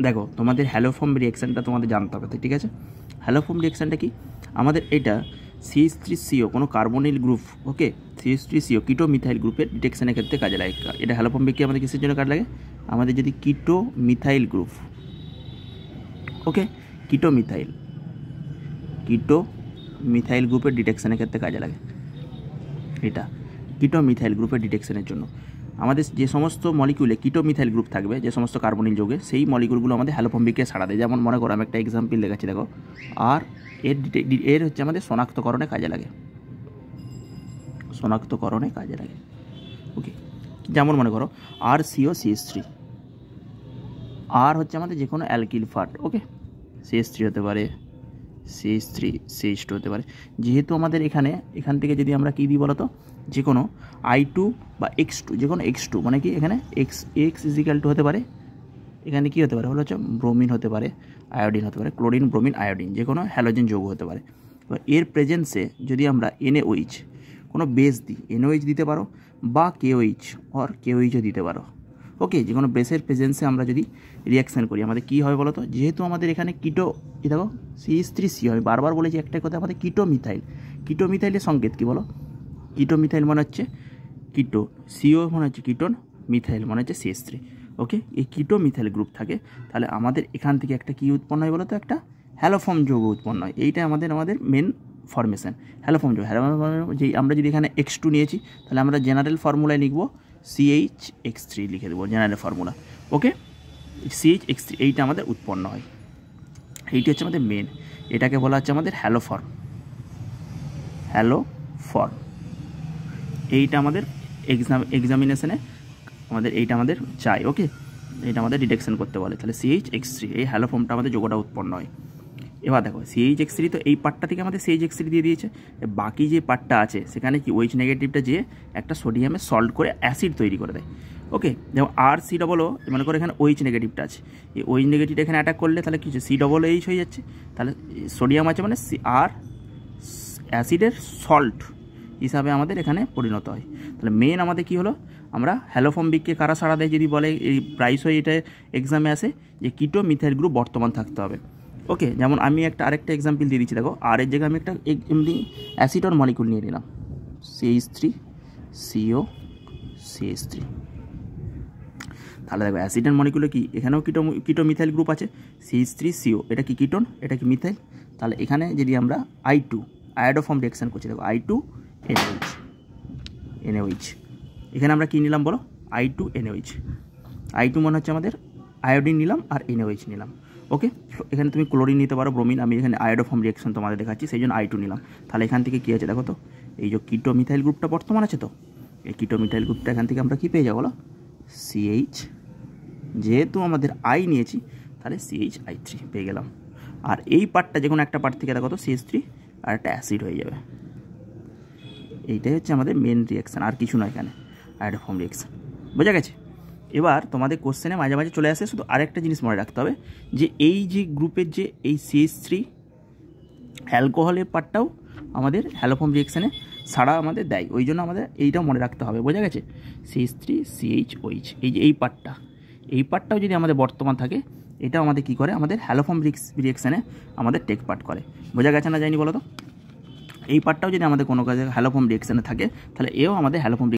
দেখো তোমাদের হ্যালোফর্ম রিঅ্যাকশনটা তোমাদের জানতে হবে, ঠিক আছে? হ্যালোফর্ম রিঅ্যাকশনটা কি? আমাদের এটা CH3CO কোনো কার্বনিল গ্রুপ, ওকে, CH3CO কিটো মিথাইল গ্রুপের ডিটেকশনের ক্ষেত্রে কাজে লাগে। এটা হ্যালোফর্ম কি আমাদের কিসের জন্য কাজে লাগে? আমাদের যদি কিটো মিথাইল গ্রুপ, ওকে, কিটো মিথাইল গ্রুপের ডিটেকশনের ক্ষেত্রে কাজে লাগে। এটা কিটো মিথাইল গ্রুপের ডিটেকশনের জন্য আমাদের যে সমস্ত মলিকিউলে কিটো মিথাইল গ্রুপ থাকবে, যে সমস্ত কার্বনিল যৌগে, সেই মলিকিউলগুলো আমাদের হ্যালোফর্মকে সাড়া দেয়। যেমন মনে করো আমি একটা এক্সাম্পল দেখাচ্ছি, দেখো, আর এর হচ্ছে আমাদের শনাক্তকরণে কাজে লাগে, ওকে। যেমন মনে করো RCOCH3, আর হচ্ছে আমাদের যে কোনো অ্যালকিল ফাট, ওকে, CH3 হতে পারে, CH3 CH2 হতে পারে। যেহেতু আমাদের এখান থেকে যদি আমরা কী দিই বলো তো, যে কোনো I2 বা X2, যে কোনো X2 মানে কি এখানে X ইজিক্যাল টু হতে পারে, এখানে কী হতে পারে হলো হচ্ছে ব্রোমিন হতে পারে, আয়োডিন হতে পারে, ক্লোরিন, ব্রোমিন, আয়োডিন, যে কোনো হ্যালোজেন যৌগ হতে পারে। এবার এর প্রেজেন্সে যদি আমরা NaOH কোনো বেস দিই, NaOH দিতে পারো, বা KOH অর KOHও দিতে পারো, ওকে। যে কোনো বেসের প্রেজেন্সে আমরা যদি রিয়াকশান করি, আমাদের কী হয় বলো তো, যেহেতু আমাদের এখানে কিটো, দেখো CH3CO, আমি বারবার বলেছি একটাই কথা, আমাদের কিটো মিথাইলের সংকেত কী বলো? কিটো মিথাইল মানে হচ্ছে কিটো, CO মানে হচ্ছে কিটোন, মিথাইল মানে হচ্ছে CH3, ওকে। এই কিটো মিথাইল গ্রুপ থাকে, তাহলে আমাদের এখান থেকে একটা কী উৎপন্ন হয় বলো তো, একটা হ্যালোফর্ম যৌগ উৎপন্ন হয়। এইটা আমাদের মেন ফরমেশন, হ্যালোফর্ম যৌগ। যেই আমরা যদি এখানে X2 নিয়েছি, তাহলে আমরা জেনারেল ফর্মুলায় লিখব CHX3 লিখে দেবো, জেনারেল ফর্মুলা, ওকে। CHX3 এইটা আমাদের উৎপন্ন হয়, এইটি হচ্ছে আমাদের মেন, এটাকে বলা হচ্ছে আমাদের হ্যালোফর্ম। এইটা আমাদের এক্সামিনেশনে এইটা আমাদের চাই, ওকে। এইটা আমাদের ডিটেকশন করতে বলে, তাহলে CHX3 এই হ্যালোফর্মটা আমাদের যোগটা উৎপন্ন হয়। এবার দেখো CHX3 তো এই পার্টটা থেকে আমাদের CHX3 দিয়ে দিয়েছে, বাকি যে পার্টটা আছে সেখানে কি OH নেগেটিভটা যে একটা সোডিয়ামে সল্ট করে অ্যাসিড তৈরি করে দেয়, ওকে। যেমন RCOO, মনে করো এখানে OH নেগেটিভটা আছে, এই OH নেগেটিভটা এখানে অ্যাটাক করলে তাহলে কি হচ্ছে, COOH হয়ে যাচ্ছে, তাহলে সোডিয়াম আছে মানে আর অ্যাসিডের সল্ট হিসাবে আমাদের এখানে পরিণত হয়। তাহলে মেন আমাদের কী হলো, আমরা হ্যালোফর্মকে কারা সাড়া দেয় যদি বলে, এই প্রাইস হয়ে এটা এক্সামে আসে, যে কিটো মিথাইল গ্রুপ বর্তমান থাকতে হবে, ওকে। যেমন আমি আরেকটা এক্সাম্পল দিয়ে দিচ্ছি, দেখো আর এর জায়গায় আমি একটা এমনি অ্যাসিডর মলিকুল নিয়ে নিলাম, CH3COCH3। তাহলে দেখো অ্যাসিডের মলিকুলে কি এখানেও কিটো মিথাইল গ্রুপ আছে, CH3CO, এটা কি কিটোন, এটা কি মিথাইল। তাহলে এখানে যদি আমরা I2 আয়োডোফর্ম রিঅ্যাকশন করছি, দেখো I2NaOH, এখানে আমরা কী নিলাম বলো, I2NaOH। I2 মনে হচ্ছে আমাদের আয়োডিন নিলাম আর NaOH নিলাম, ওকে। এখানে তুমি ক্লোরিন নিতে পারো, ব্রোমিন, আমি এখানে আয়োডোফর্ম রিঅ্যাকশন তোমাদের দেখাচ্ছি, সেই জন্য I2 নিলাম। তাহলে এখান থেকে কী আছে দেখো তো, এই যে কিটো মিথাইল গ্রুপটা বর্তমান আছে, তো এই কিটো মিথাইল গ্রুপটা এখান থেকে আমরা কী পেয়ে যাবো বলো, CH, যেহেতু আমাদের I নিয়েছি তাহলে CHI3 পেয়ে গেলাম। আর এই পার্টটা যে কোনো একটা পার্ট থেকে দেখো তো CH3 আর একটা অ্যাসিড হয়ে যাবে। এইটাই হচ্ছে আমাদের মেন রিঅ্যাকশান, আর কিছু নয় এখানে, আয়োডোফর্ম রিঅ্যাকশান, বোঝা গেছে? এবার তোমাদের কোশ্চেনে মাঝে মাঝে চলে আসে, শুধু আরেকটা জিনিস মনে রাখতে হবে, যে এই যে গ্রুপের যে এই CH3 অ্যালকোহলের পার্টটাও আমাদের হ্যালোফর্ম রিঅ্যাকশানে সাড়া আমাদের দেয়, ওই জন্য আমাদের এইটাও মনে রাখতে হবে, বোঝা গেছে? CH3CHOH, এই যে এই পার্টটাও যদি আমাদের বর্তমান থাকে, এটাও আমাদের কী করে, আমাদের হ্যালোফর্ম রিঅ্যাকশানে আমাদের টেক পার্ট করে। বোঝা গেছে না যায়নি বলো তো? এই পার্টটাও যদি আমাদের কোনো কাজে হ্যালোফর্ম রিঅ্যাকশানে থাকে, তাহলে এও আমাদের হ্যালোফর্ম